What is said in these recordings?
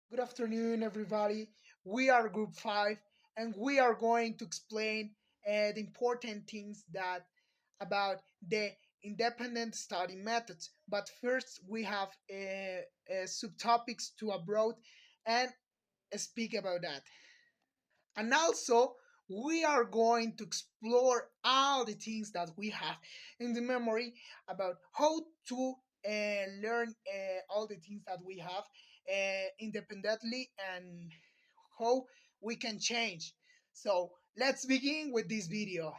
Good afternoon, everybody. We are Group 5, and we are going to explain the important things that about the independent study methods. But first, we have subtopics to abroad and speak about that. And also, we are going to explore all the things that we have in the memory about how to learn all the things that we have independently and how we can change. So let's begin with this video.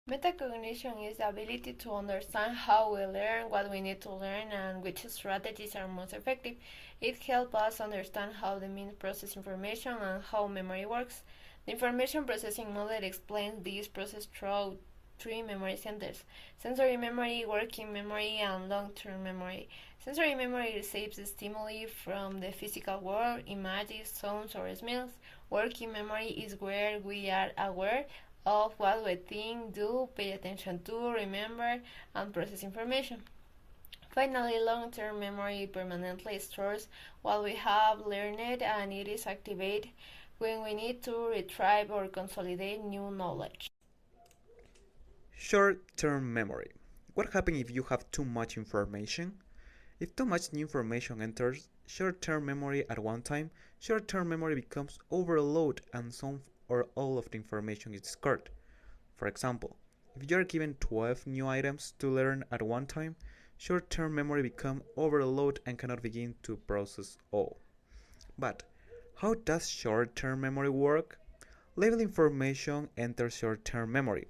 Metacognition is the ability to understand how we learn, what we need to learn, and which strategies are most effective. It helps us understand how the mind processes information and how memory works. The information processing model explains this process through three memory centers: sensory memory, working memory, and long-term memory. Sensory memory receives stimuli from the physical world, images, sounds, or smells. Working memory is where we are aware of what we think, do, pay attention to, remember, and process information. Finally, long-term memory permanently stores what we have learned and it is activated when we need to retrieve or consolidate new knowledge. Short-term memory. What happens if you have too much information? If too much new information enters short-term memory at one time, short-term memory becomes overload and some or all of the information is discarded. For example, if you are given 12 new items to learn at one time, short-term memory becomes overload and cannot begin to process all. But how does short-term memory work? Labeled information enters short-term memory,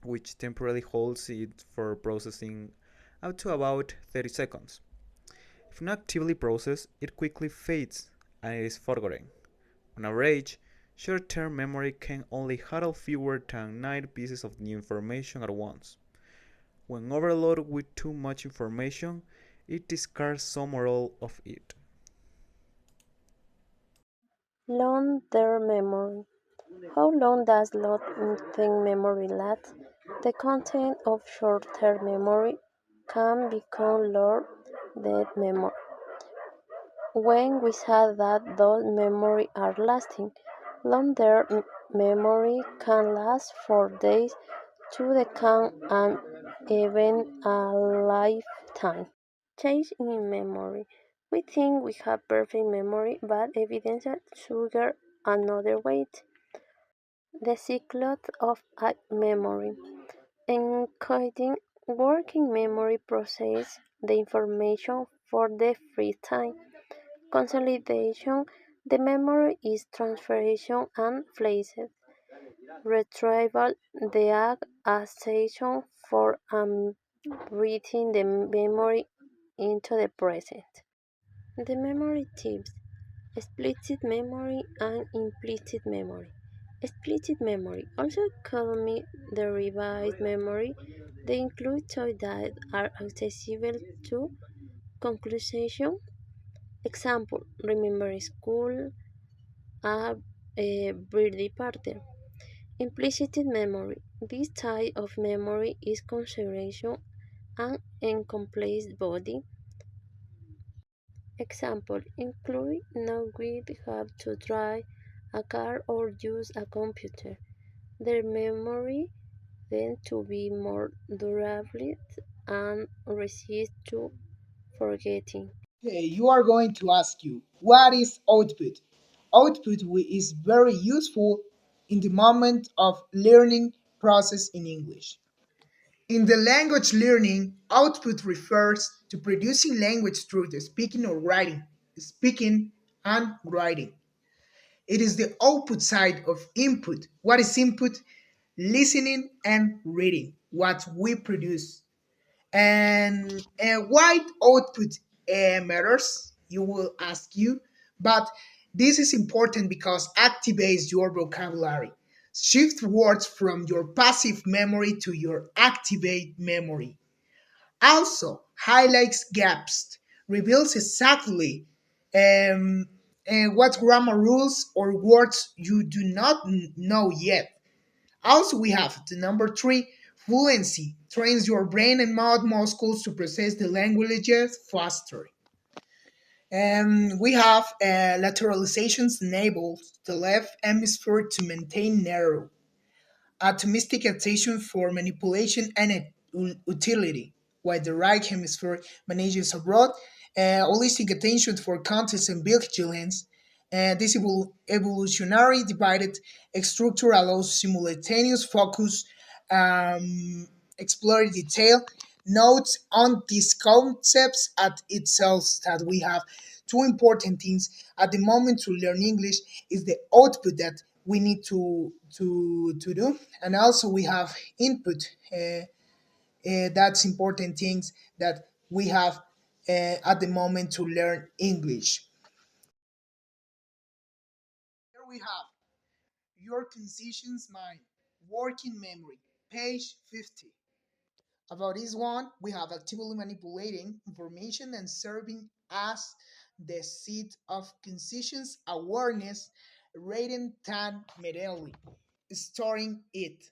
which temporarily holds it for processing up to about 30 seconds. If not actively processed, it quickly fades and it is forgotten. On average, short-term memory can only handle fewer than 9 pieces of new information at once. When overloaded with too much information, it discards some or all of it. Long-term memory. How long does long-term memory last? The content of short-term memory can become long-dead memory when we say that those memories are lasting. Long-term memory can last for days to decades and even a lifetime. Change in memory. We think we have perfect memory, but evidence suggests another way. The cycle of memory. Encoding working memory processes the information for the first time. Consolidation. The memory is transferred and placed. Retrieval. The act as session for breathing the memory into the present. The memory types: explicit memory and implicit memory. Explicit memory, also called derived memory, they include thoughts that are accessible to conclusion. Example: remember school, a birthday party. Implicit memory. This type of memory is consideration and incomplete body. Example include know we have to drive a car or use a computer. Their memory tend to be more durable and resist to forgetting. Okay, you are going to ask you, what is output? Output is very useful in the moment of learning process in English. In the language learning, output refers to producing language through the speaking and writing. It is the output side of input. What is input? Listening and reading, what we produce. And why output matters, you will ask you, but this is important because activates your vocabulary. Shift words from your passive memory to your activate memory. Also, highlights gaps, reveals exactly um, what grammar rules or words you do not know yet. Also, we have the number three, fluency, trains your brain and mouth muscles to process the languages faster. We have lateralizations enable the left hemisphere to maintain narrow atomistic attention for manipulation and utility, while the right hemisphere manages a broad, holistic attention for context and vigilance. This evolutionary divided structure allows simultaneous focus, um, explore detail, notes on these concepts at itself that we have two important things at the moment to learn English is the output that we need to do, and also we have input. That's important things that we have at the moment to learn English. Here we have your conscious mind, working memory, page 50. About this one, we have actively manipulating information and serving as the seat of conscious awareness, rating tan medley, storing it.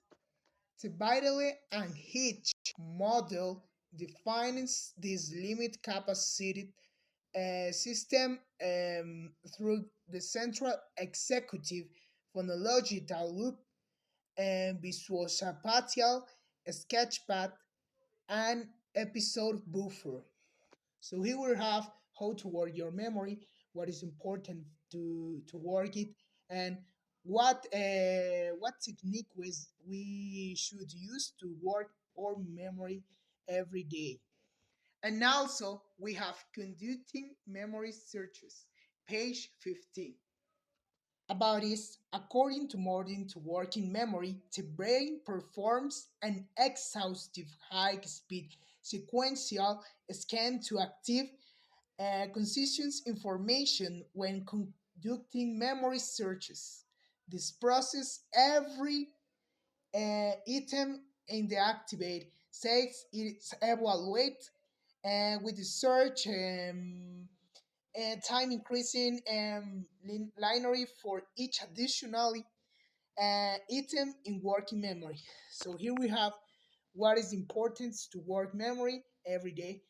The Vitale and Hitch model defines this limit capacity system through the central executive phonological loop and visuospatial sketchpad and episode buffer. So here we have how to work your memory, what is important to work it, and what technique we should use to work our memory every day. And also we have conducting memory searches, page 15. About this, according to modern to working memory, the brain performs an exhaustive high-speed sequential scan to active consistent information when conducting memory searches. This process, every item in the activate says it's evaluate with the search time increasing linearly for each additional item in working memory. So here we have what is important to work memory every day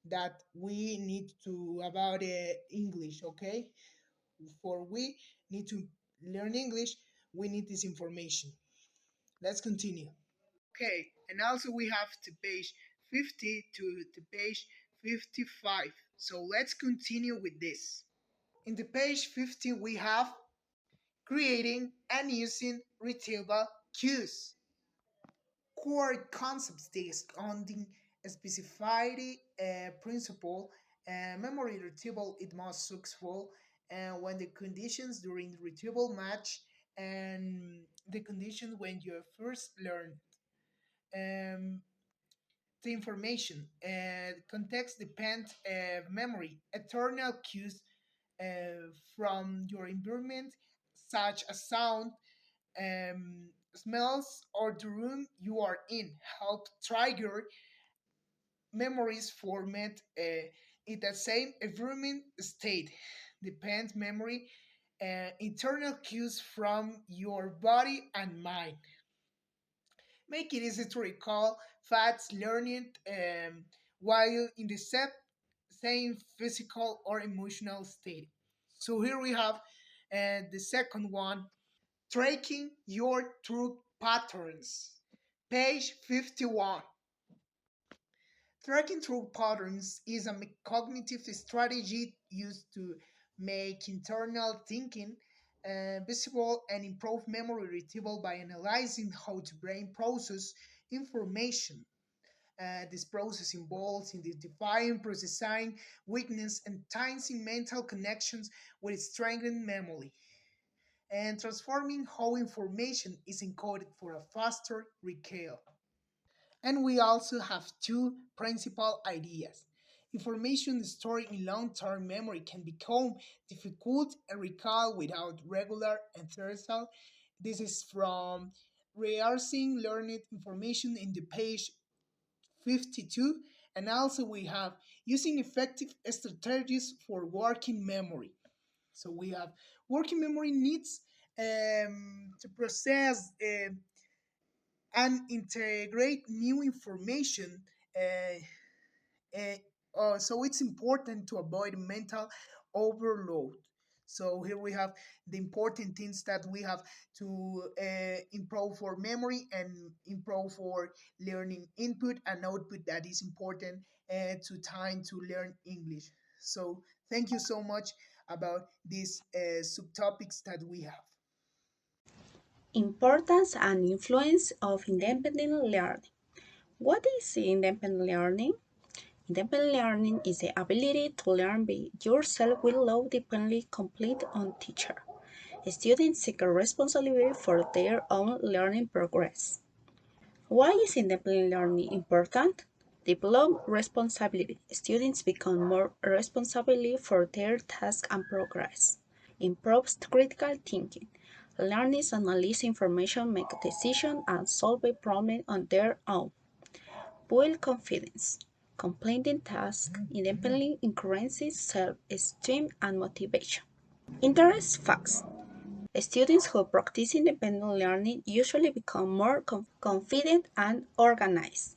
that we need to about English. Okay, for we need to learn English, we need this information. Let's continue. Okay, and also we have to page 50 to page 55. So let's continue with this. In the page 50, we have creating and using retrieval cues. Core concepts based on the specificity principle. Memory retrieval is most successful when the conditions during the retrieval match and the conditions when you first learn um, the information. Context dependent memory, eternal cues from your environment, such as sound, smells, or the room you are in, help trigger memories format in the same environment state. Depends memory, internal cues from your body and mind. Make it easy to recall facts learning while in the same physical or emotional state. So here we have the second one, tracking your thought patterns. Page 51. Tracking thought patterns is a cognitive strategy used to make internal thinking visible and improve memory retrieval by analyzing how the brain processes information. This process involves identifying, processing weakness, and tying mental connections with strengthened memory, and transforming how information is encoded for a faster recall. And we also have two principal ideas. Information stored in long term memory can become difficult and recall without regular exercise. This is from rehearsing learned information in the page 52. And also, we have using effective strategies for working memory. So, we have working memory needs to process and integrate new information. Uh, so it's important to avoid mental overload. So here we have the important things that we have to improve for memory and improve for learning input and output that is important to time to learn English. So thank you so much about these subtopics that we have. Importance and influence of independent learning. What is independent learning? Independent learning is the ability to learn by yourself without depending completely on teacher. Students take responsibility for their own learning progress. Why is independent learning important? Develop responsibility. Students become more responsible for their tasks and progress. Improves critical thinking. Learners analyze information, make decisions, and solve a problem on their own. Build confidence. Completing tasks independently increases self-esteem and motivation. Interest facts. Students who practice independent learning usually become more confident and organized.